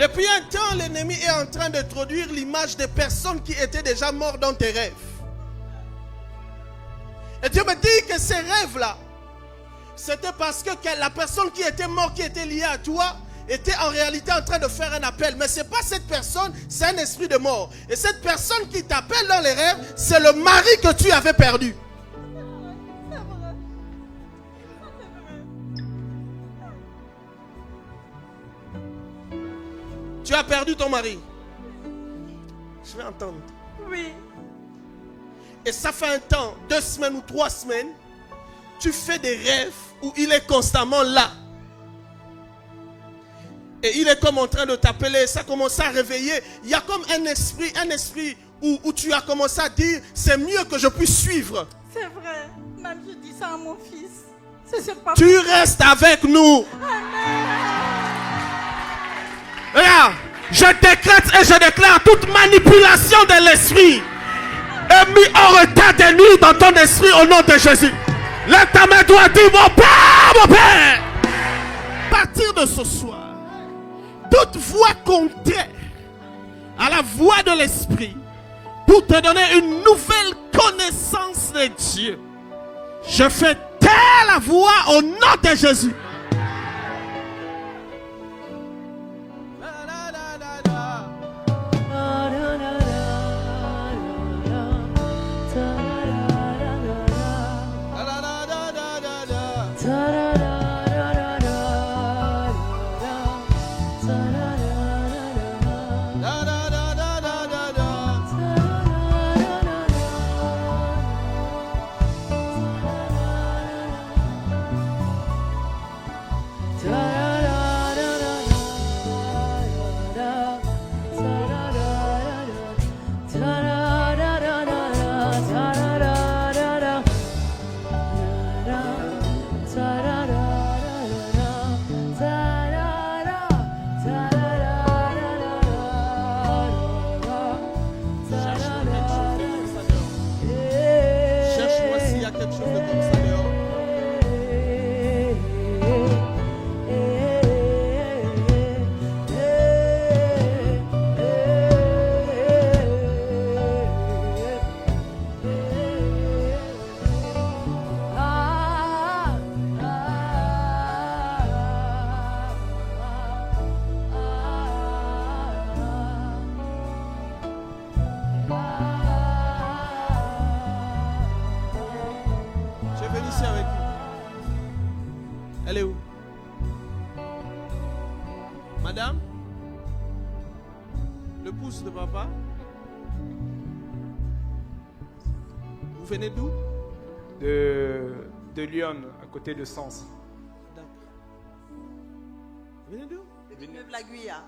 Depuis un temps, l'ennemi est en train d'introduire l'image des personnes qui étaient déjà mortes dans tes rêves. Et Dieu me dit que ces rêves-là, c'était parce que la personne qui était morte, qui était liée à toi, était en réalité en train de faire un appel. Mais ce n'est pas cette personne, c'est un esprit de mort. Et cette personne qui t'appelle dans les rêves, c'est le mari que tu avais perdu. C'est vrai. Tu as perdu ton mari. Je vais entendre. Oui. Et ça fait un temps, 2 semaines ou 3 semaines, tu fais des rêves où il est constamment là. Et il est comme en train de t'appeler, ça commence à réveiller. Il y a comme un esprit où tu as commencé à dire, c'est mieux que je puisse suivre. C'est vrai. Même je dis ça à mon fils. C'est pas Tu restes avec nous. Regarde, je décrète et je déclare toute manipulation de l'esprit est mis en retard de nuit dans ton esprit au nom de Jésus. Lève ta main droite, dis mon Père. À partir de ce soir, toute voix contraire à la voix de l'esprit pour te donner une nouvelle connaissance de Dieu, je fais taire la voix au nom de Jésus. Elle est où? Madame? Le pouce de papa? Vous venez d'où? De Lyon, à côté de Sens. D'accord. Vous venez d'où? De la Guyane.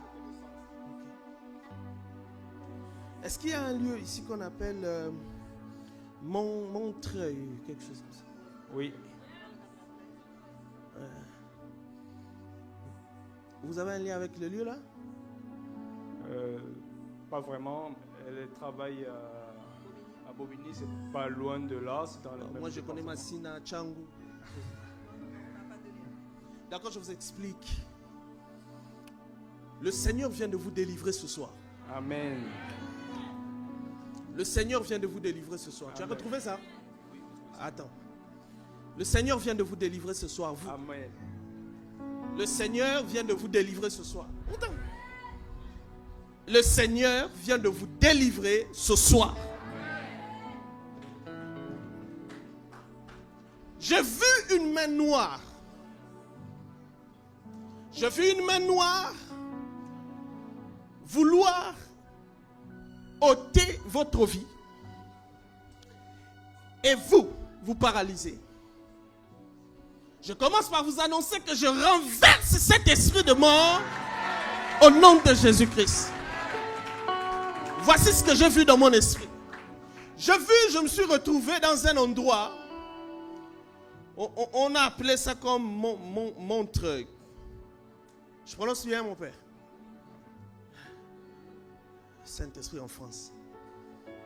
Est-ce qu'il y a un lieu ici qu'on appelle Montreuil, quelque chose comme ça? Oui. Vous avez un lien avec le lieu là? Pas vraiment. Elle travaille à Bobigny, c'est pas loin de là. C'est dans le même moi je connais département. Massina, Tchangou. D'accord, je vous explique. Le Seigneur vient de vous délivrer ce soir. Amen. Le Seigneur vient de vous délivrer ce soir. Amen. Tu as retrouvé ça? Attends. Le Seigneur vient de vous délivrer ce soir. Vous. Amen. Le Seigneur vient de vous délivrer ce soir. Attends. Le Seigneur vient de vous délivrer ce soir. J'ai vu une main noire. J'ai vu une main noire vouloir ôter votre vie et vous paralyser. Je commence par vous annoncer que je renverse cet esprit de mort au nom de Jésus-Christ. Voici ce que j'ai vu dans mon esprit. Je me suis retrouvé dans un endroit, on a appelé ça comme Montreuil. Je prononce bien mon père. Saint-Esprit en France.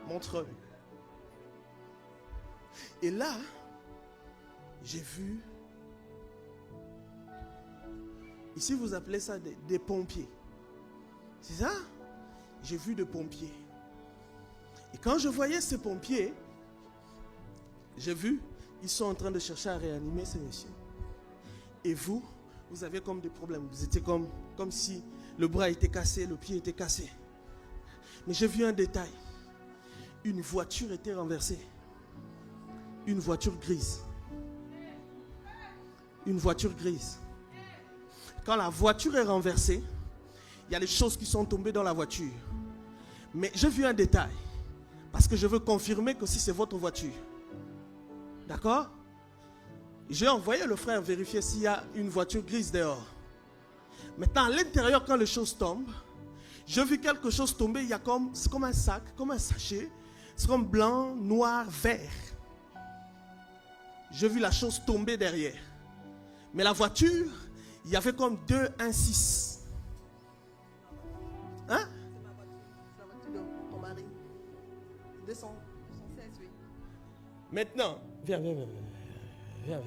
Montreuil. Et là, j'ai vu, ici vous appelez ça des pompiers. C'est ça? J'ai vu des pompiers. Et quand je voyais ces pompiers, j'ai vu, ils sont en train de chercher à réanimer ces messieurs. Et vous avez comme des problèmes. Vous étiez comme si le bras était cassé, le pied était cassé. Mais j'ai vu un détail. Une voiture était renversée. Une voiture grise. Une voiture grise. Quand la voiture est renversée, il y a des choses qui sont tombées dans la voiture. Mais j'ai vu un détail. Parce que je veux confirmer que si c'est votre voiture. D'accord? J'ai envoyé le frère vérifier s'il y a une voiture grise dehors. Maintenant, à l'intérieur, quand les choses tombent, j'ai vu quelque chose tomber. Il y a c'est comme un sac, comme un sachet. C'est comme blanc, noir, vert. J'ai vu la chose tomber derrière. Mais la voiture, il y avait comme 216. Hein? C'est la voiture de ton mari. 216, oui. Maintenant, viens avec.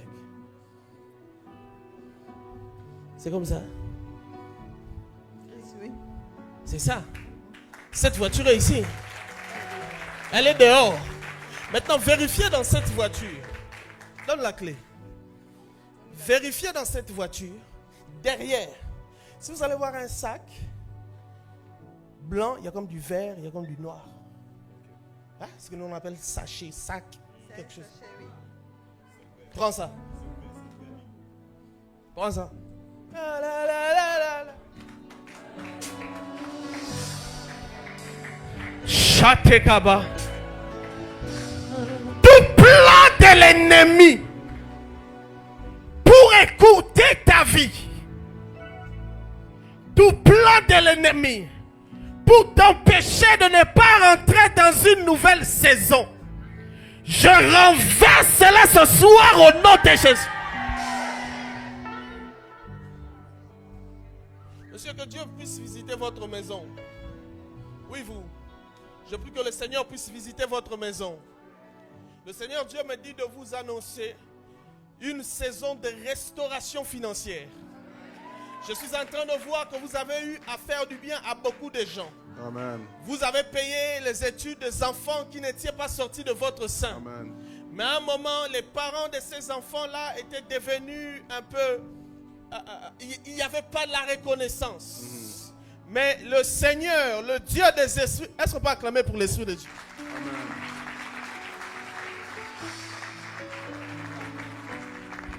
C'est comme ça. Oui. C'est ça. Cette voiture est ici. Elle est dehors. Maintenant, vérifiez dans cette voiture. Donne la clé. Vérifiez dans cette voiture. Derrière. Si vous allez voir un sac blanc, il y a comme du vert, il y a comme du noir. Hein? Ce que nous on appelle sachet, sac, quelque chose. Sachet, oui. Prends ça. Prends ça. Chatekaba. Tout plan de l'ennemi pour écouter ta vie. Tout plan de l'ennemi pour t'empêcher de ne pas rentrer dans une nouvelle saison. Je renverse cela ce soir au nom de Jésus. Monsieur, que Dieu puisse visiter votre maison. Oui, vous. Je prie que le Seigneur puisse visiter votre maison. Le Seigneur Dieu me dit de vous annoncer une saison de restauration financière. Je suis en train de voir que vous avez eu à faire du bien à beaucoup de gens. Amen. Vous avez payé les études des enfants qui n'étaient pas sortis de votre sein. Amen. Mais à un moment, les parents de ces enfants-là étaient devenus un peu... il n'y avait pas de la reconnaissance. Mais le Seigneur, le Dieu des esprits... Est-ce qu'on peut acclamer pour l'Esprit de Dieu? Amen.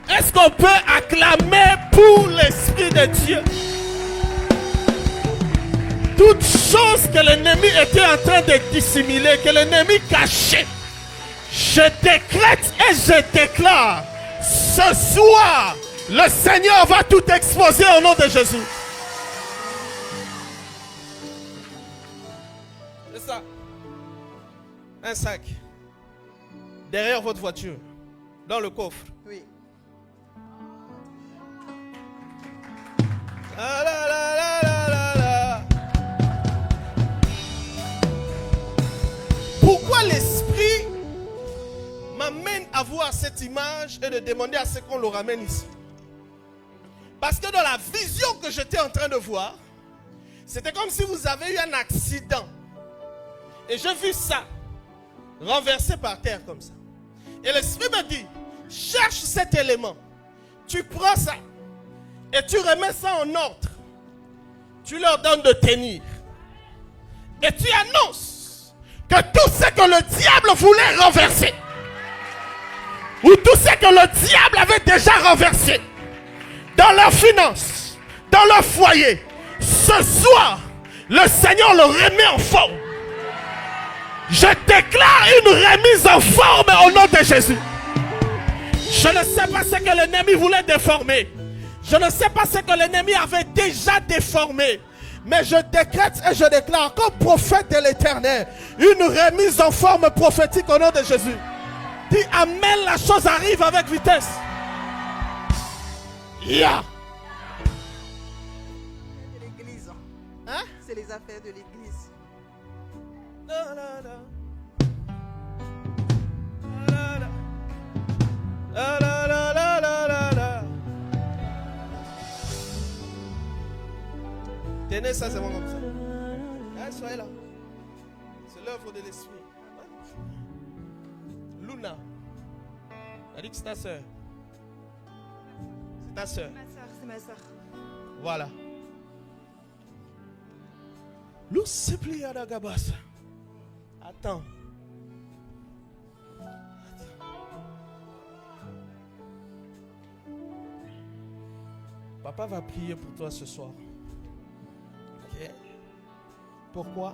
Est-ce qu'on peut acclamer pour l'Esprit de Dieu? Toute chose que l'ennemi était en train de dissimuler, que l'ennemi cachait, je décrète et je déclare, ce soir, le Seigneur va tout exposer au nom de Jésus. C'est ça. Un sac. Derrière votre voiture. Dans le coffre. Oui. Ah là là là là là là. Pourquoi l'esprit m'amène à voir cette image et de demander à ce qu'on le ramène ici? Parce que dans la vision que j'étais en train de voir, c'était comme si vous avez eu un accident. Et j'ai vu ça renversé par terre comme ça. Et l'esprit me dit, cherche cet élément. Tu prends ça et tu remets ça en ordre. Tu leur donnes de tenir. Et tu annonces que tout ce que le diable voulait renverser, ou tout ce que le diable avait déjà renversé, dans leurs finances, dans leur foyer, ce soir, le Seigneur le remet en forme. Je déclare une remise en forme au nom de Jésus. Je ne sais pas ce que l'ennemi voulait déformer. Je ne sais pas ce que l'ennemi avait déjà déformé. Mais je décrète et je déclare comme prophète de l'Éternel une remise en forme prophétique au nom de Jésus. Dis amen, la chose arrive avec vitesse. Yeah. De l'église. Hein? C'est les affaires de l'église. La, la, la. La, la. La, la, la, la, la, la, la. Tenez ça, c'est bon comme ça. Hein, soyez là. C'est l'œuvre de l'esprit. Luna. Elle dit que c'est ta soeur. C'est ta soeur. C'est ma soeur. Voilà. Lucipliadagabas. Attends. Papa va prier pour toi ce soir. Ok? Pourquoi?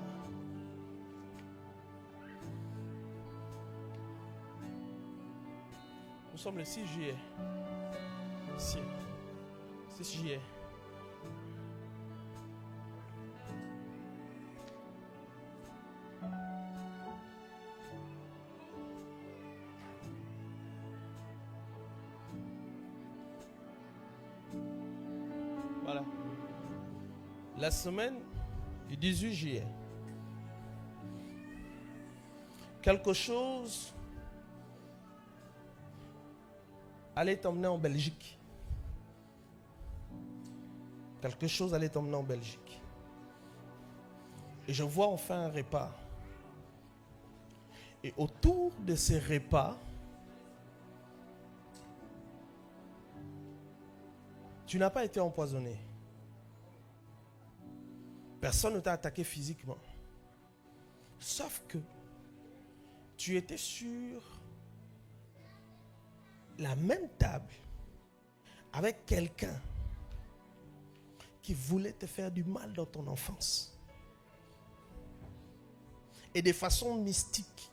Nous sommes le 6 juillet. Ici. 6 juillet. Voilà. La semaine du 18 juillet. Quelque chose allait t'emmener en Belgique. Quelque chose allait t'emmener en Belgique. Et je vois enfin un repas. Et autour de ces repas, tu n'as pas été empoisonné. Personne ne t'a attaqué physiquement. Sauf que tu étais sur la même table avec quelqu'un qui voulait te faire du mal dans ton enfance. Et de façon mystique,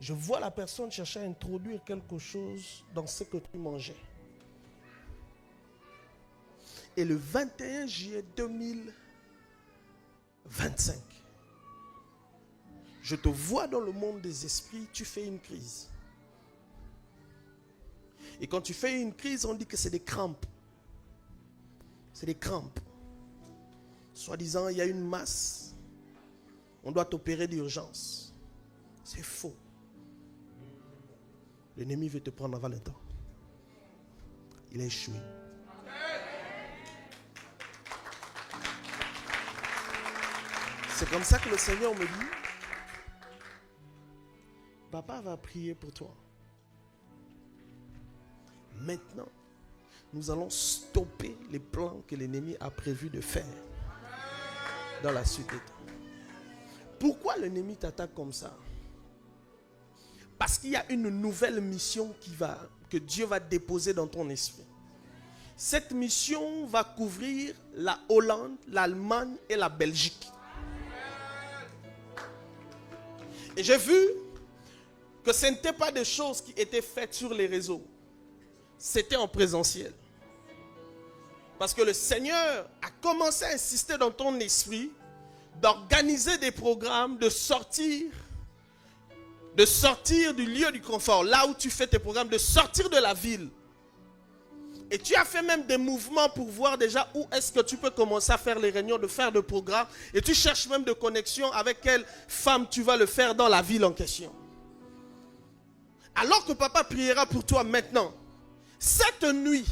je vois la personne chercher à introduire quelque chose dans ce que tu mangeais. Et le 21 juillet 2025, je te vois dans le monde des esprits, tu fais une crise. Et quand tu fais une crise, on dit que c'est des crampes. C'est des crampes. Soi-disant, il y a une masse. On doit t'opérer d'urgence. C'est faux. L'ennemi veut te prendre avant le temps. Il a échoué. C'est comme ça que le Seigneur me dit, papa va prier pour toi. Maintenant, nous allons stopper les plans que l'ennemi a prévu de faire dans la suite des temps. Pourquoi l'ennemi t'attaque comme ça? Parce qu'il y a une nouvelle mission que Dieu va déposer dans ton esprit. Cette mission va couvrir la Hollande, l'Allemagne et la Belgique. Et j'ai vu que ce n'était pas des choses qui étaient faites sur les réseaux. C'était en présentiel. Parce que le Seigneur a commencé à insister dans ton esprit d'organiser des programmes, de sortir du lieu du confort, là où tu fais tes programmes, de sortir de la ville. Et tu as fait même des mouvements pour voir déjà où est-ce que tu peux commencer à faire les réunions, de faire des programmes. Et tu cherches même de connexion avec quelle femme tu vas le faire dans la ville en question. Alors que papa priera pour toi maintenant, cette nuit,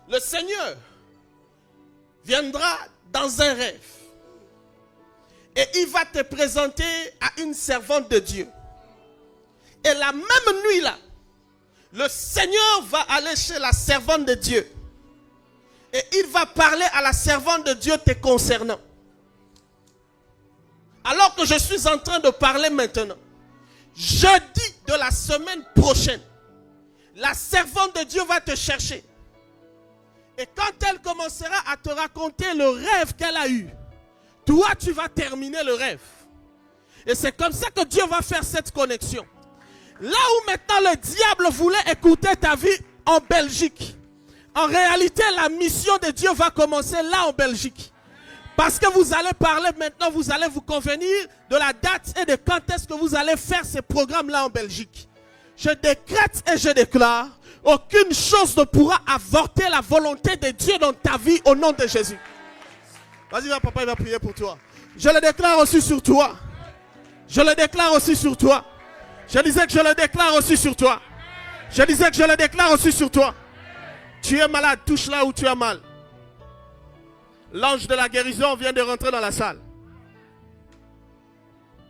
le Seigneur viendra dans un rêve. Et il va te présenter à une servante de Dieu. Et la même nuit là, le Seigneur va aller chez la servante de Dieu. Et il va parler à la servante de Dieu te concernant. Alors que je suis en train de parler maintenant, jeudi de la semaine prochaine, la servante de Dieu va te chercher. Et quand elle commencera à te raconter le rêve qu'elle a eu, toi tu vas terminer le rêve. Et c'est comme ça que Dieu va faire cette connexion. Là où maintenant le diable voulait écouter ta vie en Belgique, en réalité la mission de Dieu va commencer là en Belgique. Parce que vous allez parler maintenant, vous allez vous convenir de la date et de quand est-ce que vous allez faire ces programmes là en Belgique. Je décrète et je déclare, aucune chose ne pourra avorter la volonté de Dieu dans ta vie au nom de Jésus. Vas-y, va, papa, il va prier pour toi. Je le déclare aussi sur toi. Je le déclare aussi sur toi. Je disais que je le déclare aussi sur toi. Je disais que je le déclare aussi sur toi. Tu es malade, touche là où tu as mal. L'ange de la guérison vient de rentrer dans la salle.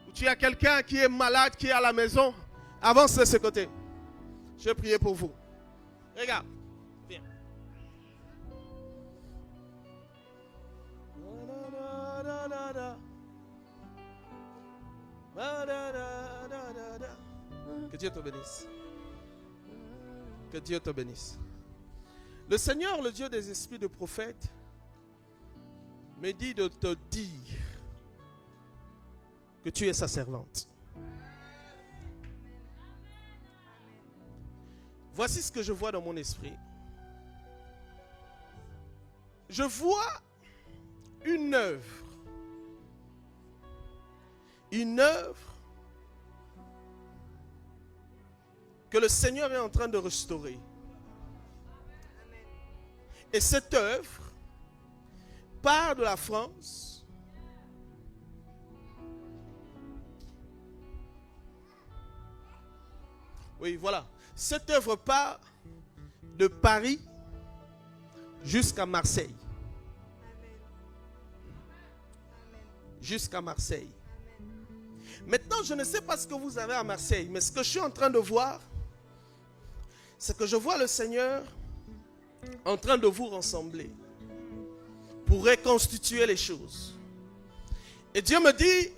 Ou tu as quelqu'un qui est malade, qui est à la maison, avance de ce côté. Je vais prier pour vous. Regarde. Viens. Que Dieu te bénisse. Que Dieu te bénisse. Le Seigneur, le Dieu des esprits de prophètes, me dit de te dire que tu es sa servante. Voici ce que je vois dans mon esprit. Je vois une œuvre. Une œuvre que le Seigneur est en train de restaurer. Et cette œuvre part de la France. Oui, voilà. Cette œuvre part de Paris jusqu'à Marseille. Jusqu'à Marseille. Maintenant, je ne sais pas ce que vous avez à Marseille, mais ce que je suis en train de voir, c'est que je vois le Seigneur en train de vous rassembler pour reconstituer les choses. Et Dieu me dit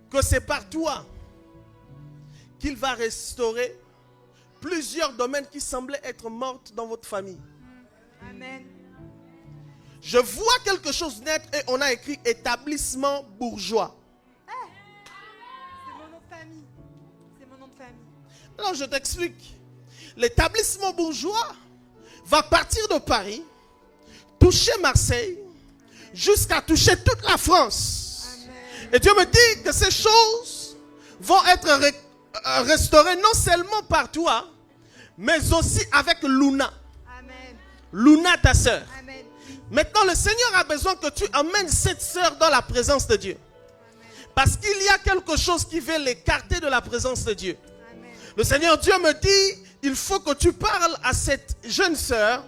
que c'est par toi qu'il va restaurer plusieurs domaines qui semblaient être morts dans votre famille. Amen. Je vois quelque chose naître et on a écrit établissement bourgeois. C'est mon nom de famille. C'est mon nom de famille. Alors je t'explique. L'établissement bourgeois va partir de Paris, toucher Marseille, jusqu'à toucher toute la France. Amen. Et Dieu me dit que ces choses vont être restaurées non seulement par toi, mais aussi avec Luna. Amen. Luna, ta sœur. Amen. Maintenant, le Seigneur a besoin que tu amènes cette sœur dans la présence de Dieu. Parce qu'il y a quelque chose qui veut l'écarter de la présence de Dieu. Amen. Le Seigneur Dieu me dit, il faut que tu parles à cette jeune sœur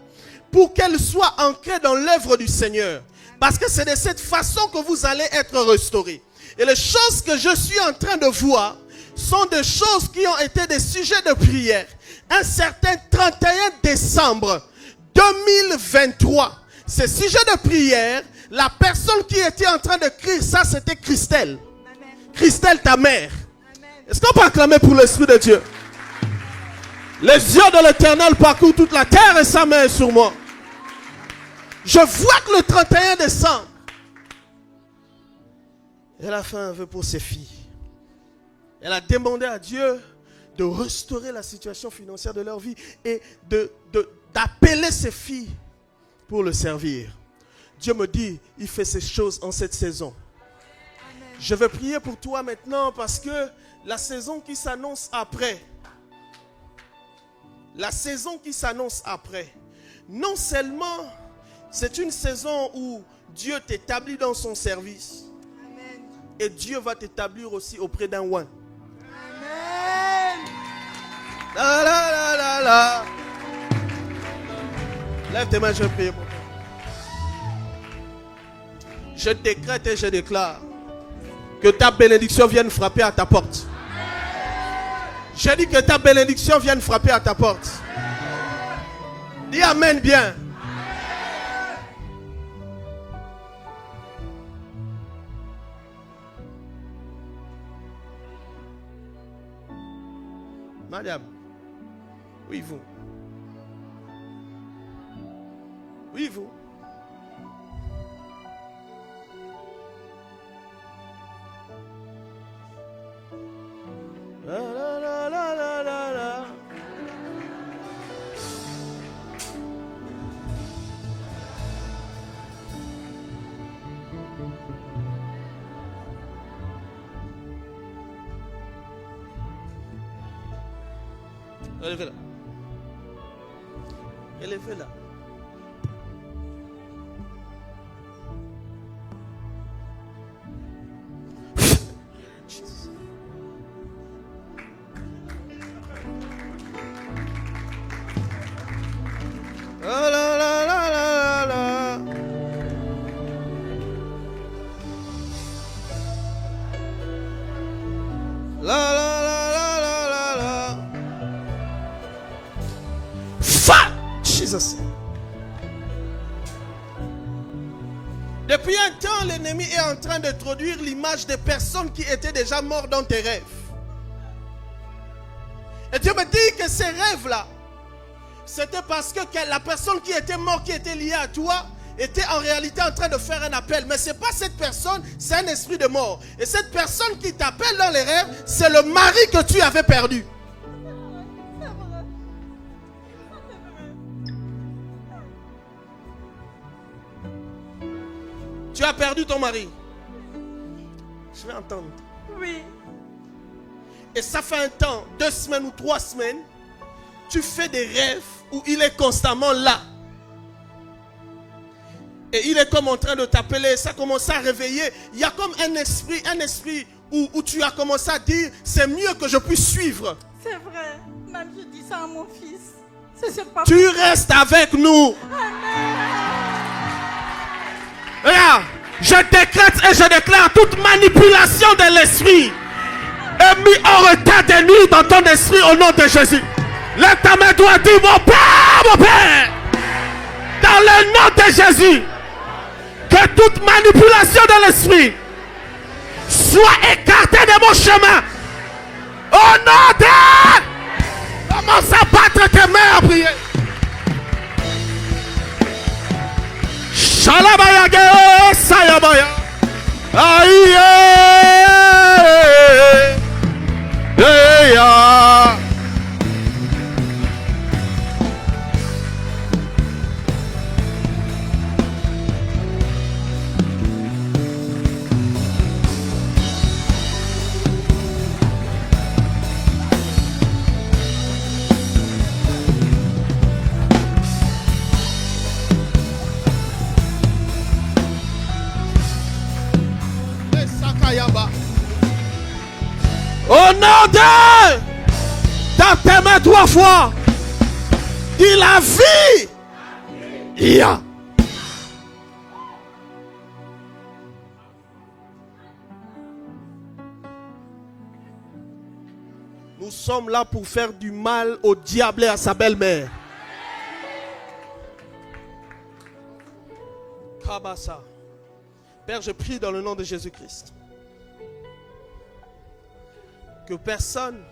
pour qu'elle soit ancrée dans l'œuvre du Seigneur. Parce que c'est de cette façon que vous allez être restaurés. Et les choses que je suis en train de voir sont des choses qui ont été des sujets de prière. Un certain 31 décembre 2023, ces sujets de prière, la personne qui était en train de crier ça, c'était Christelle. Amen. Christelle, ta mère. Amen. Est-ce qu'on peut acclamer pour l'Esprit de Dieu? Les yeux de l'Éternel parcourent toute la terre et sa main est sur moi. Je vois que le 31 décembre, elle a fait un vœu pour ses filles. Elle a demandé à Dieu de restaurer la situation financière de leur vie et d'appeler ses filles pour le servir. Dieu me dit, il fait ces choses en cette saison. Amen. Je vais prier pour toi maintenant parce que la saison qui s'annonce après, non seulement c'est une saison où Dieu t'établit dans son service, Amen. et Dieu va t'établir aussi auprès d'un oin. Amen. La, la, la, la, la. Lève tes mains, je prie pour toi. Je décrète et je déclare que ta bénédiction vienne frapper à ta porte. J'ai dit que ta bénédiction vienne frapper à ta porte. Dis Amen bien. Madame, oui vous. Oui vous. La, la, la, la, la, la, la. Élevez-la. Élevez-la. La, la, la, la, Depuis un temps, l'ennemi est en train d'introduire l'image des personnes qui étaient déjà mortes dans tes rêves. Et Dieu me dit que ces rêves-là, c'était parce que la personne qui était morte, qui était liée à toi, était en réalité en train de faire un appel. Mais ce n'est pas cette personne, c'est un esprit de mort. Et cette personne qui t'appelle dans les rêves, c'est le mari que tu avais perdu. Tu as perdu ton mari. Je vais entendre. Oui. Et ça fait un temps, 2 semaines ou 3 semaines, tu fais des rêves où il est constamment là. Et il est comme en train de t'appeler, ça commence à réveiller. Il y a comme un esprit où tu as commencé à dire, c'est mieux que je puisse suivre. C'est vrai. Même je dis ça à mon fils. C'est pas Tu restes avec nous. Regarde, je décrète et je déclare toute manipulation de l'esprit est mise hors état de nuire dans ton esprit au nom de Jésus. Lève ta main droite, dis mon Père, dans le nom de Jésus, que toute manipulation de l'esprit soit écartée de mon chemin. Au nom de... Commence à battre tes mains à prier. Shalabaya Sayabaya. Aïe. Au nom de... Dans tes mains 3 fois. Dis la vie. Yeah. Nous sommes là pour faire du mal au diable et à sa belle-mère. Kabasa. Père, je prie dans le nom de Jésus-Christ que personne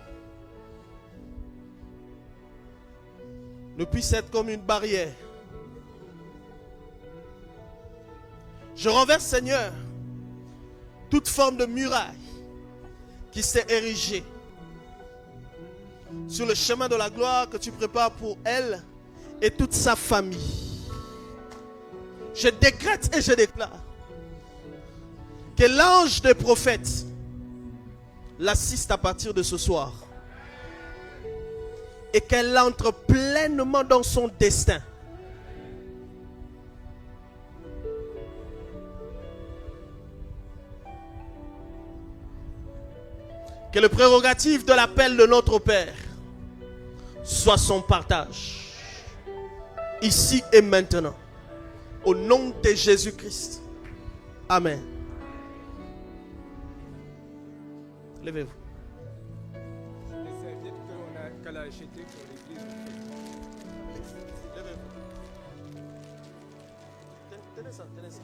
ne puisse être comme une barrière. Je renverse, Seigneur, toute forme de muraille qui s'est érigée sur le chemin de la gloire que tu prépares pour elle et toute sa famille. Je décrète et je déclare que l'ange des prophètes l'assiste à partir de ce soir et qu'elle entre pleinement dans son destin. Que le prérogatif de l'appel de notre Père soit son partage, ici et maintenant, au nom de Jésus-Christ. Amen. Levez-vous. Les serviettes qu'elle a achetées pour l'église. Levez-vous. Tenez ça, tenez ça.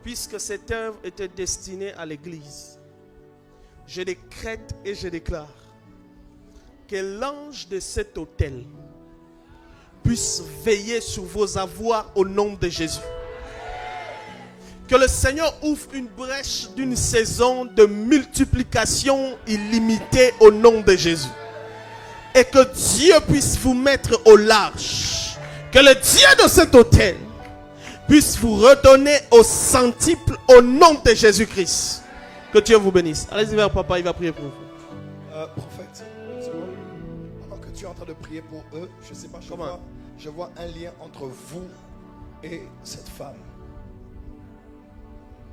Puisque cette œuvre était destinée à l'église, je décrète et je déclare que l'ange de cet autel puisse veiller sur vos avoirs au nom de Jésus. Que le Seigneur ouvre une brèche d'une saison de multiplication illimitée au nom de Jésus. Et que Dieu puisse vous mettre au large. Que le Dieu de cet autel puisse vous redonner au centuple au nom de Jésus-Christ. Que Dieu vous bénisse. Allez-y vers papa, il va prier pour vous. Prophète, pendant que tu es en train de prier pour eux, je ne sais pas, je vois un lien entre vous et cette femme.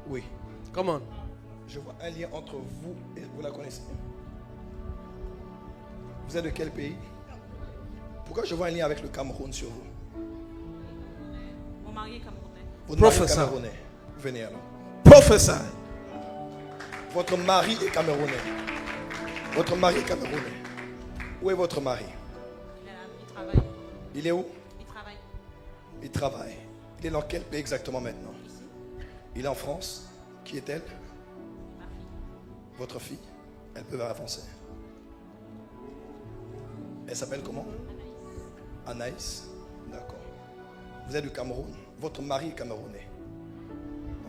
Oui. Comment? Je vois un lien entre vous et vous la connaissez. Vous êtes de quel pays? Pourquoi je vois un lien avec le Cameroun sur vous? Mon mari est camerounais. Votre mari est Professeur. camerounais. Venez alors. Professeur. Votre mari est camerounais. Votre mari est camerounais. Où est votre mari? Il travaille. Il est où? Il travaille. Il travaille. Il est dans quel pays exactement maintenant? Il est en France. Qui est-elle? Votre fille? Elle peut avancer. Elle s'appelle comment? Anaïs. D'accord. Vous êtes du Cameroun. Votre mari est camerounais.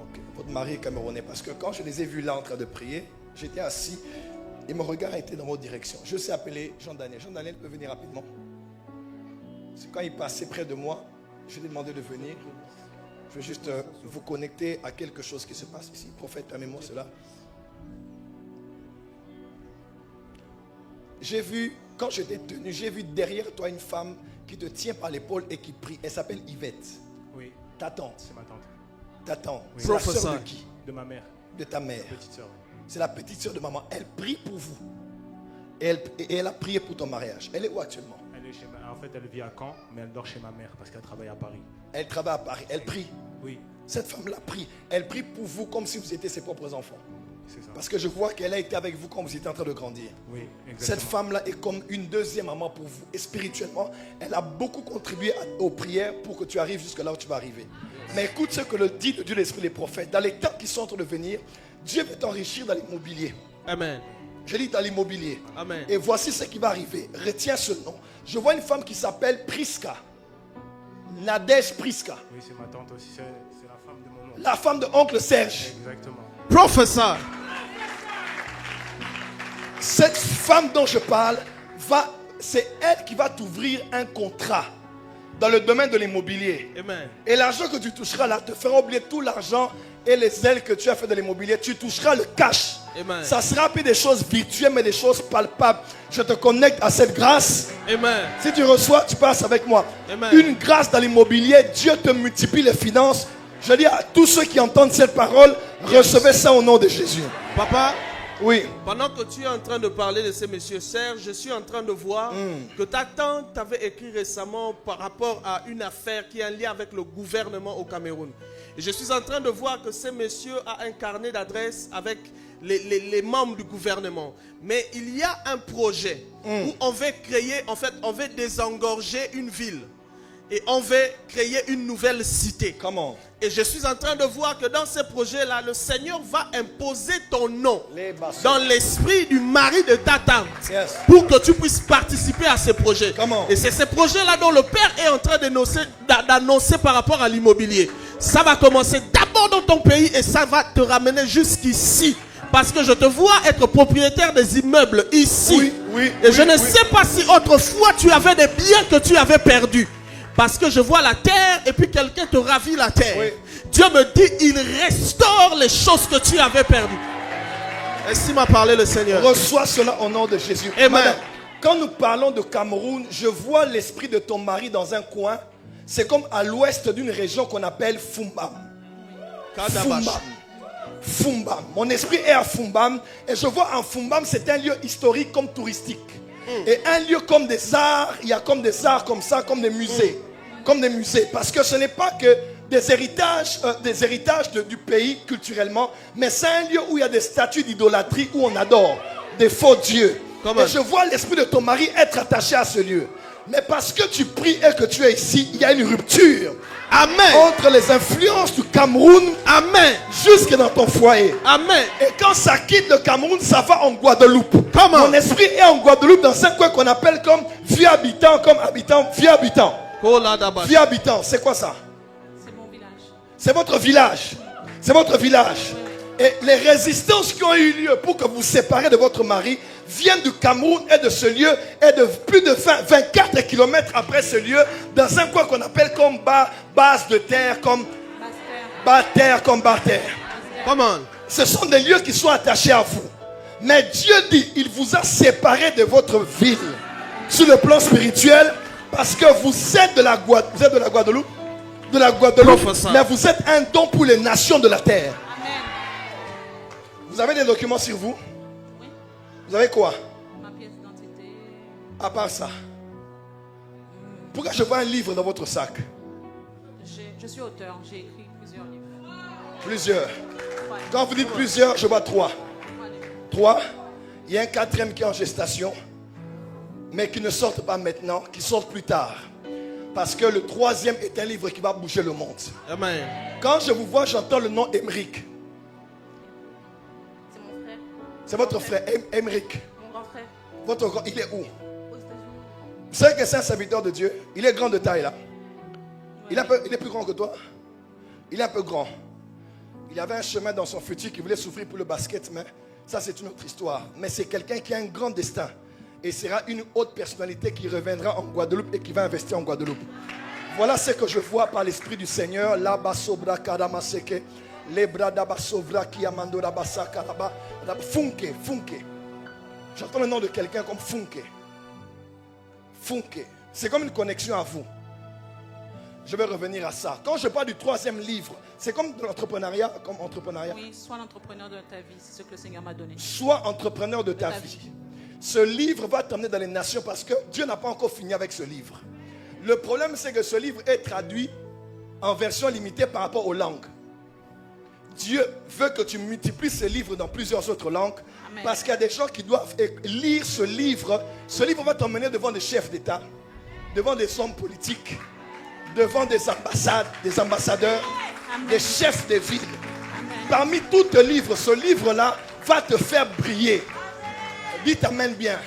Ok. Votre mari est camerounais. Parce que quand je les ai vus là en train de prier, j'étais assis et mon regard était dans votre direction. Je sais appeler Jean-Daniel. Jean-Daniel peut venir rapidement. C'est quand il passait près de moi, je lui ai demandé de venir. Je veux juste vous connecter à quelque chose qui se passe ici. Prophète, permets-moi cela. J'ai vu, quand j'étais tenu, j'ai vu derrière toi une femme qui te tient par l'épaule et qui prie. Elle s'appelle Yvette. Oui. Ta tante. C'est ma tante. Ta tante. Oui. C'est la sœur de qui? De ma mère. De ta mère. Petite sœur. C'est la petite sœur de maman. Elle prie pour vous. Et elle a prié pour ton mariage. Elle est où actuellement? Elle est chez en fait, elle vit à Caen, mais elle dort chez ma mère parce qu'elle travaille à Paris. Elle travaille à Paris. Elle prie. Oui. Cette femme-là prie. Elle prie pour vous comme si vous étiez ses propres enfants. C'est ça. Parce que je vois qu'elle a été avec vous quand vous étiez en train de grandir. Oui, exactement. Cette femme-là est comme une deuxième maman pour vous. Et spirituellement, elle a beaucoup contribué aux prières pour que tu arrives jusque là où tu vas arriver. Mais écoute ce que le dit le Dieu l'Esprit des prophètes. Dans les temps qui sont en train de venir, Dieu veut t'enrichir dans l'immobilier. Amen. Je lis dans l'immobilier. Amen. Et voici ce qui va arriver. Retiens ce nom. Je vois une femme qui s'appelle Priska. Nadège Priska. Oui, c'est ma tante aussi. C'est la femme de mon oncle. La femme de oncle Serge. Exactement. Professeur. Cette femme dont je parle, c'est elle qui va t'ouvrir un contrat dans le domaine de l'immobilier. Amen. Et l'argent que tu toucheras là te fera oublier tout l'argent et les ailes que tu as fait de l'immobilier. Tu toucheras le cash. Amen. Ça sera plus des choses virtuelles mais des choses palpables. Je te connecte à cette grâce. Amen. Si tu reçois, tu passes avec moi. Amen. Une grâce dans l'immobilier, Dieu te multiplie les finances. Je dis à tous ceux qui entendent cette parole, recevez ça au nom de Jésus. Papa, Oui. pendant que tu es en train de parler de ces messieurs Serge, je suis en train de voir que ta tante t'avait écrit récemment par rapport à une affaire qui a un lien avec le gouvernement au Cameroun. Et je suis en train de voir que ces messieurs ont un carnet d'adresses avec les membres du gouvernement. Mais il y a un projet où on veut créer, en fait, on veut désengorger une ville. Et on veut créer une nouvelle cité. Comment? Et je suis en train de voir que dans ce projet-là, le Seigneur va imposer ton nom dans l'esprit du mari de ta tante. Yes. Pour que tu puisses participer à ce projet. Comment? Et c'est ce projet-là dont le Père est en train d'annoncer par rapport à l'immobilier. Ça va commencer d'abord dans ton pays et ça va te ramener jusqu'ici. Parce que je te vois être propriétaire des immeubles ici. Oui, oui, et je oui, ne oui. sais pas si autrefois tu avais des biens que tu avais perdus. Parce que je vois la terre et puis quelqu'un te ravit la terre. Oui. Dieu me dit, il restaure les choses que tu avais perdues. Ainsi m'a parlé le Seigneur. Reçois cela au nom de Jésus. Amen. Madame, quand nous parlons de Cameroun, je vois l'esprit de ton mari dans un coin. C'est comme à l'ouest d'une région qu'on appelle Fumbam. Kadabash. Fumbam. Fumbam. Mon esprit est à Fumbam. Et je vois en Fumbam, c'est un lieu historique comme touristique. Et un lieu comme des arts. Il y a comme des arts comme ça, comme des musées. Comme des musées. Parce que ce n'est pas que des héritages du pays culturellement. Mais c'est un lieu où il y a des statues d'idolâtrie, où on adore des faux dieux. Comment? Et je vois l'esprit de ton mari être attaché à ce lieu. Mais parce que tu pries et que tu es ici, il y a une rupture. Amen. Entre les influences du Cameroun, Amen. jusque dans ton foyer. Amen. Et quand ça quitte le Cameroun, ça va en Guadeloupe. Comment? Mon esprit est en Guadeloupe dans un coin qu'on appelle comme vieux habitant, vieux habitant. Koladabash. Vieux habitant, c'est quoi ça? C'est mon village. C'est votre village. C'est votre village. Et les résistances qui ont eu lieu pour que vous vous séparez de votre mari viennent du Cameroun et de ce lieu et de plus de 24 km après ce lieu, dans un coin qu'on appelle comme base de terre, comme bas-terre, comme bas-terre. Comment? Ce sont des lieux qui sont attachés à vous. Mais Dieu dit, il vous a séparé de votre ville sur le plan spirituel parce que vous êtes de la Guadeloupe. Vous êtes de la Guadeloupe? De la Guadeloupe. Professeur. Mais vous êtes un don pour les nations de la terre. Amen. Vous avez des documents sur vous? Oui. Vous avez quoi? Ma pièce d'identité. À part ça. Pourquoi je vois un livre dans votre sac? Je suis auteur. J'ai écrit plusieurs livres. Plusieurs. Ouais. Quand vous dites plusieurs, je vois 3. 3. Il y a un 4e qui est en gestation, mais qui ne sortent pas maintenant, qui sortent plus tard. Parce que le troisième est un livre qui va bouger le monde. Amen. Quand je vous vois, j'entends le nom Émeric. C'est mon frère. C'est votre frère, Émeric. Mon grand frère. Votre grand, il est où? Aux États-Unis. Vous savez que c'est un serviteur de Dieu. Il est grand de taille là. Il est plus grand que toi. Il est un peu grand. Il avait un chemin dans son futur qui voulait souffrir pour le basket, mais ça c'est une autre histoire. Mais c'est quelqu'un qui a un grand destin. Et sera une haute personnalité qui reviendra en Guadeloupe et qui va investir en Guadeloupe. Voilà ce que je vois par l'Esprit du Seigneur. La basobra kadamaseke, les bras d'abasovra qui amandora basaka là-bas. Funke, funke. J'entends le nom de quelqu'un comme Funke. Funke. C'est comme une connexion à vous. Je vais revenir à ça. Quand je parle du troisième livre, c'est comme de l'entrepreneuriat, comme entrepreneuriat. Oui, sois l'entrepreneur de ta vie, c'est ce que le Seigneur m'a donné. Sois entrepreneur de ta vie. Ce livre va t'emmener dans les nations parce que Dieu n'a pas encore fini avec ce livre. Le problème, c'est que ce livre est traduit en version limitée par rapport aux langues. Dieu veut que tu multiplies ce livre dans plusieurs autres langues. Amen. Parce qu'il y a des gens qui doivent lire ce livre. Ce livre va t'emmener devant des chefs d'État, devant des hommes politiques, devant des ambassades, des ambassadeurs, Amen. des chefs de ville. Amen. Parmi tous tes livres, ce livre-là va te faire briller. Dites amen bien.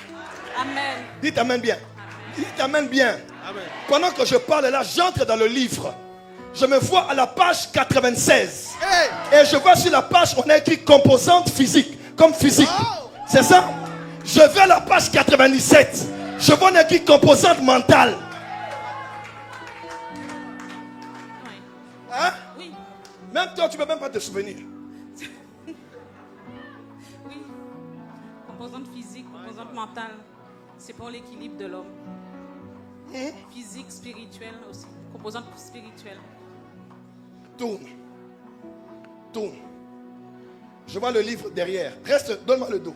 Amen. Dites amen bien. Dites amen bien. Amen. Pendant que je parle là, j'entre dans le livre. Je me vois à la page 96. Et je vois sur la page, on a écrit composante physique. Comme physique. C'est ça? Je vais à la page 97. Je vois on a écrit composante mentale. Oui. Hein? Oui. Même toi, tu ne peux même pas te souvenir. Oui. Composante physique, composante mentale, c'est pour l'équilibre de l'homme. Physique, spirituelle aussi. Composante spirituelle. Tourne. Tourne. Je vois le livre derrière. Reste, donne-moi le dos.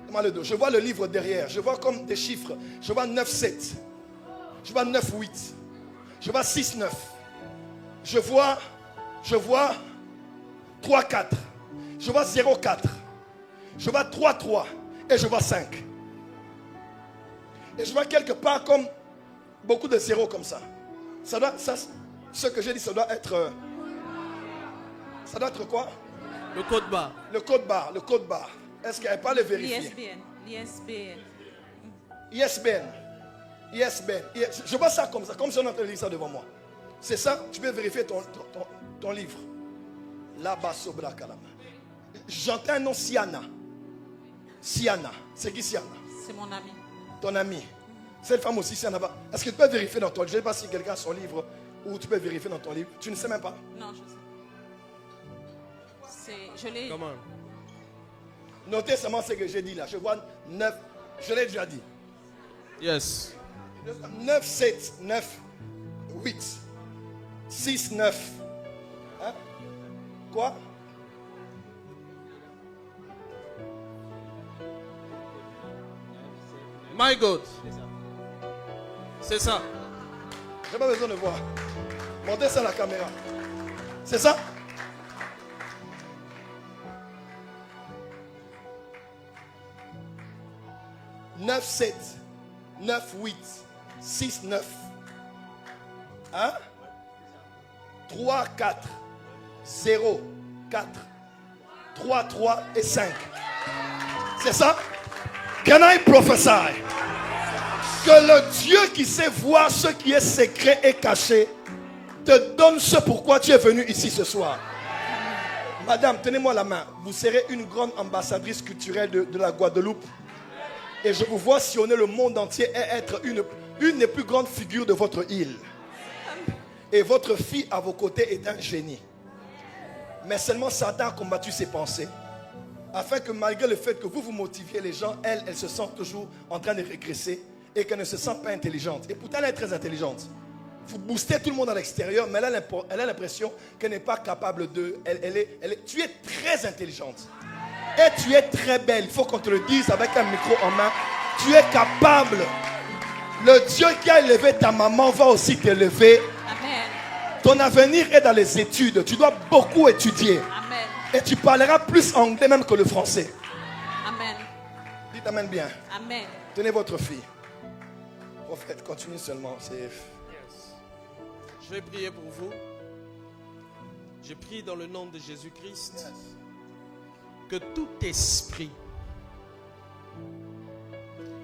Donne-moi le dos. Je vois le livre derrière. Je vois comme des chiffres. Je vois 9-7. Je vois 9-8. Je vois 6-9. Je vois 3-4. Je vois 0-4. Je vois 3-3. Et je vois 5. Et je vois quelque part comme beaucoup de zéros comme ça. Ce que j'ai dit, ça doit être... Ça doit être quoi? Le code barre. Le code barre, le code barre. Est-ce qu'elle peut le vérifier? L'ISBN. ISBN. ISBN. Je vois ça comme si on entendait ça devant moi. C'est ça? Tu peux vérifier ton livre. Là-bas, Sobra Kalama. J'entends un nom Siana. Siana. C'est qui Siana? C'est mon ami. Ton ami. Cette femme aussi, Siana. Est-ce que tu peux vérifier dans ton livre? Je ne sais pas si quelqu'un a son livre ou tu peux vérifier dans ton livre. Tu ne sais même pas? Non, je sais. Je l'ai. Comment? Notez seulement ce que j'ai dit là. Je vois 9. Je l'ai déjà dit. Yes. 9, 7, 9, 8, 6, 9. Hein? Quoi? My God. C'est ça. J'ai pas besoin de voir. Montez ça à la caméra. C'est ça? « 9, 7, 9, 8, 6, 9. Hein? 3, 4, 0, 4, 3, 3 et 5. C'est ça? Can I prophesy? Que le Dieu qui sait voir ce qui est secret et caché te donne ce pourquoi tu es venu ici ce soir. Madame, tenez-moi la main. Vous serez une grande ambassadrice culturelle de la Guadeloupe. Et je vous vois sillonner le monde entier et être une des plus grandes figures de votre île. Et votre fille à vos côtés est un génie. Mais seulement Satan a combattu ses pensées. Afin que malgré le fait que vous motiviez les gens, elle se sent toujours en train de régresser. Et qu'elle ne se sent pas intelligente. Et pourtant elle est très intelligente. Vous boostez tout le monde à l'extérieur, mais elle a l'impression qu'elle n'est pas capable de... Tu es très intelligente. Et tu es très belle. Il faut qu'on te le dise avec un micro en main. Tu es capable. Le Dieu qui a élevé ta maman va aussi t'élever. Amen. Ton avenir est dans les études. Tu dois beaucoup étudier. Amen. Et tu parleras plus anglais même que le français. Amen. Dites amen bien. Amen. Tenez votre fille. Prophète, continue seulement. Je vais prier pour vous. Je prie dans le nom de Jésus-Christ que tout esprit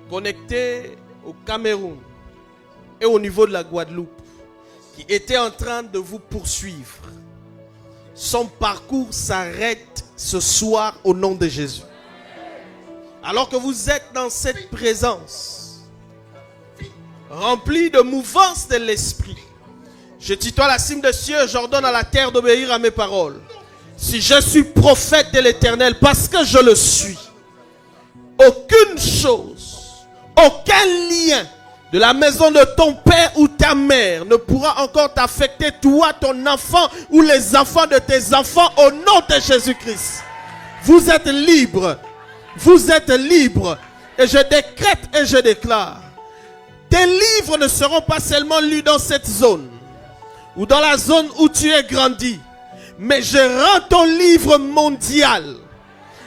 connecté au Cameroun et au niveau de la Guadeloupe qui était en train de vous poursuivre, son parcours s'arrête ce soir au nom de Jésus. Alors que vous êtes dans cette présence remplie de mouvance de l'esprit, je tutoie la cime des cieux, j'ordonne à la terre d'obéir à mes paroles. Si je suis prophète de l'Éternel, parce que je le suis, aucune chose, aucun lien de la maison de ton père ou ta mère ne pourra encore t'affecter, toi, ton enfant ou les enfants de tes enfants, au nom de Jésus-Christ. Vous êtes libres. Vous êtes libres. Et je décrète et je déclare. Tes livres ne seront pas seulement lus dans cette zone ou dans la zone où tu es grandi, mais je rends ton livre mondial.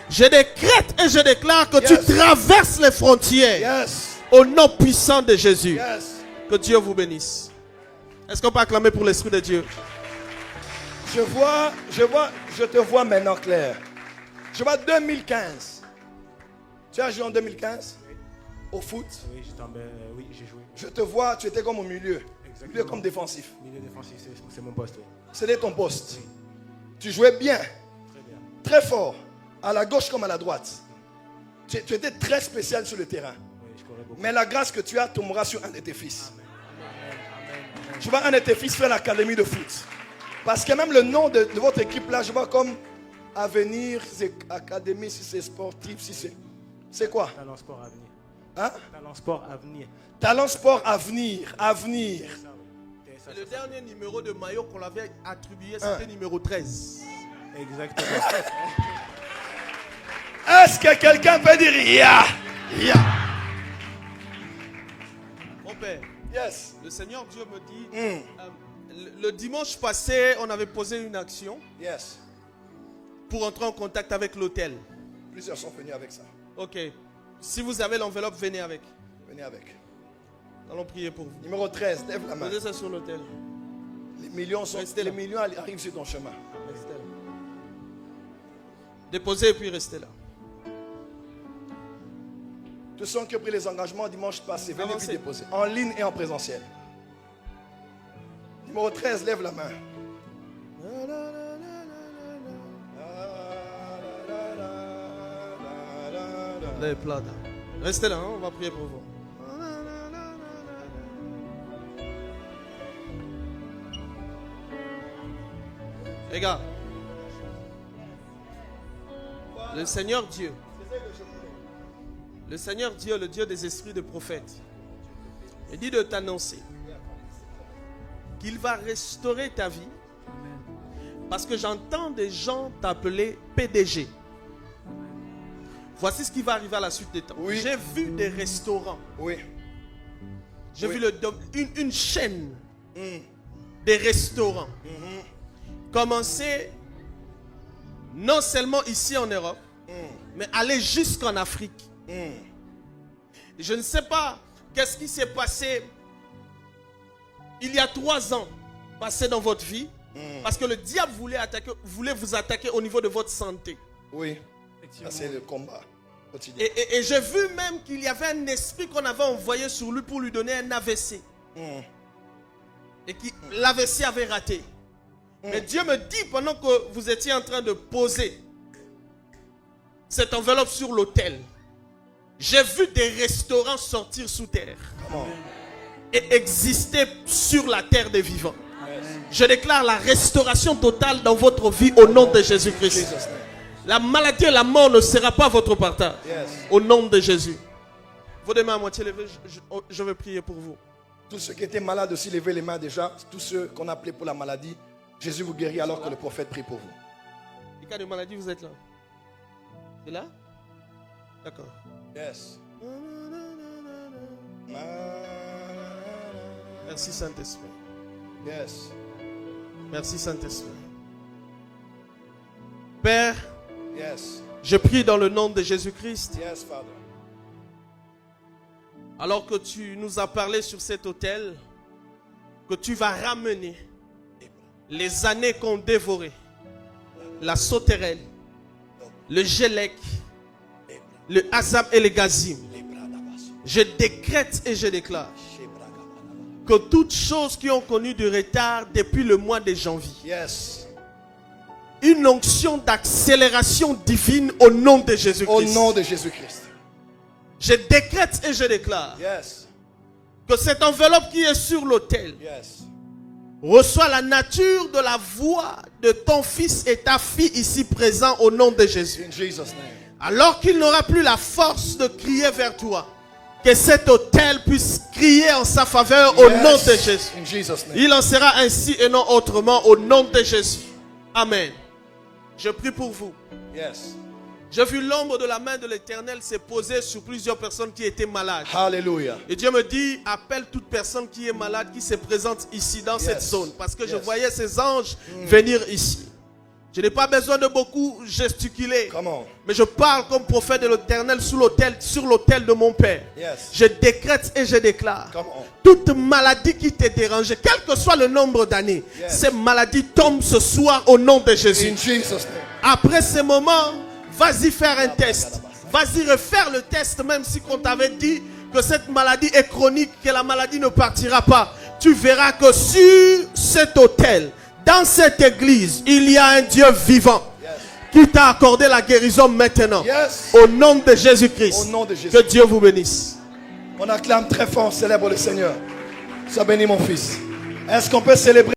Je décrète et je déclare que tu traverses les frontières. Au nom puissant de Jésus. Que Dieu vous bénisse. Est-ce qu'on peut acclamer pour l'Esprit de Dieu? Je te vois maintenant clair. Je vois 2015. Tu as joué en 2015 au foot? Oui, j'ai joué. Je te vois, tu étais comme au milieu. Exactement. Milieu comme défensif. Milieu défensif, c'est mon poste. Oui. C'était ton poste. Oui. Tu jouais bien. Très bien. Très fort. À la gauche comme à la droite. Tu étais très spécial sur le terrain. Mais la grâce que tu as tombera sur un de tes fils. Je vois un de tes fils faire l'académie de foot. Parce que même le nom de votre équipe là, je vois comme Avenir, c'est académie, si c'est sportif, si c'est... C'est quoi? Talent Sport Avenir. Hein? Talent Sport Avenir. Talent Sport Avenir. Avenir. Le dernier numéro de maillot qu'on l'avait attribué, c'était numéro 13. Exactement. Est-ce que quelqu'un peut dire ya? Ya. Mon père, Yes. le Seigneur Dieu me dit, le dimanche passé, on avait posé une action Yes. pour entrer en contact avec l'hôtel. Plusieurs sont venus avec ça. Ok. Si vous avez l'enveloppe, venez avec. Venez avec. Allons prier pour vous. Numéro 13, lève la main. Posez ça sur l'hôtel. Les millions Restez là. arrivent sur ton chemin. Restez là. Déposez et puis restez là. Tous ceux qui ont pris les engagements dimanche passé, venez Avancez. puis déposer. En ligne et en présentiel. Numéro 13, lève la main. Les plats. Restez là, hein, on va prier pour vous. Les gars, le Seigneur Dieu, le Dieu des esprits de prophètes, il dit de t'annoncer qu'il va restaurer ta vie, parce que j'entends des gens t'appeler PDG. Voici ce qui va arriver à la suite des temps. Oui. J'ai vu des restaurants. Oui. J'ai Oui. vu une chaîne des restaurants commencer non seulement ici en Europe, mais aller jusqu'en Afrique. Et je ne sais pas qu'est-ce qui s'est passé il y a 3 ans passé dans votre vie, parce que le diable voulait vous attaquer au niveau de votre santé. Oui. Ça, c'est le combat quotidien. Et j'ai vu même qu'il y avait un esprit qu'on avait envoyé sur lui pour lui donner un AVC. Et que l'AVC avait raté. Mais Dieu me dit, pendant que vous étiez en train de poser cette enveloppe sur l'autel, j'ai vu des restaurants sortir sous terre et exister sur la terre des vivants. Je déclare la restauration totale dans votre vie au nom de Jésus-Christ. La maladie et la mort ne sera pas votre partage. Au nom de Jésus. Vos deux mains à moitié levées, je vais prier pour vous. Tous ceux qui étaient malades aussi, levez les mains déjà. Tous ceux qu'on appelait pour la maladie, Jésus vous guérit alors que le prophète prie pour vous. Les cas de maladie, vous êtes là. C'est là? D'accord. Yes. Merci Saint-Esprit. Yes. Merci Saint-Esprit. Père, Yes. je prie dans le nom de Jésus-Christ. Yes, Father. Alors que tu nous as parlé sur cet autel, que tu vas ramener les années qu'ont dévoré la sauterelle, le gélec, le azam et le gazim. Je décrète et je déclare que toutes choses qui ont connu du retard depuis le mois de janvier, Yes. une onction d'accélération divine au nom de Jésus-Christ. Au nom de Jésus-Christ. Je décrète et je déclare Yes. que cette enveloppe qui est sur l'autel Yes. reçoit la nature de la voix de ton fils et ta fille ici présents au nom de Jésus. In Jesus' name. Alors qu'il n'aura plus la force de crier vers toi, que cet autel puisse crier en sa faveur au nom de Jésus. In Jesus' name. Il en sera ainsi et non autrement au nom de Jésus. Amen. Je prie pour vous. Yes. J'ai vu l'ombre de la main de l'Éternel se poser sur plusieurs personnes qui étaient malades. Hallelujah. Et Dieu me dit, appelle toute personne qui est malade, qui se présente ici dans cette zone. Parce que je voyais ces anges venir ici. Je n'ai pas besoin de beaucoup gesticuler. Come on. Mais je parle comme prophète de l'Éternel sur l'autel de mon Père. Yes. Je décrète et je déclare. Come on. Toute maladie qui te dérangeait, quel que soit le nombre d'années, Yes. ces maladies tombent ce soir au nom de Jésus. In Jesus' name. Après ce moment, vas-y faire un test. Vas-y refaire le test, même si on t'avait dit que cette maladie est chronique, que la maladie ne partira pas. Tu verras que sur cet autel, dans cette église, il y a un Dieu vivant qui t'a accordé la guérison maintenant. Yes. Au nom de Jésus-Christ. Au nom de Jésus. Que Dieu vous bénisse. On acclame très fort, on célèbre le Seigneur. Sois béni mon fils. Est-ce qu'on peut célébrer?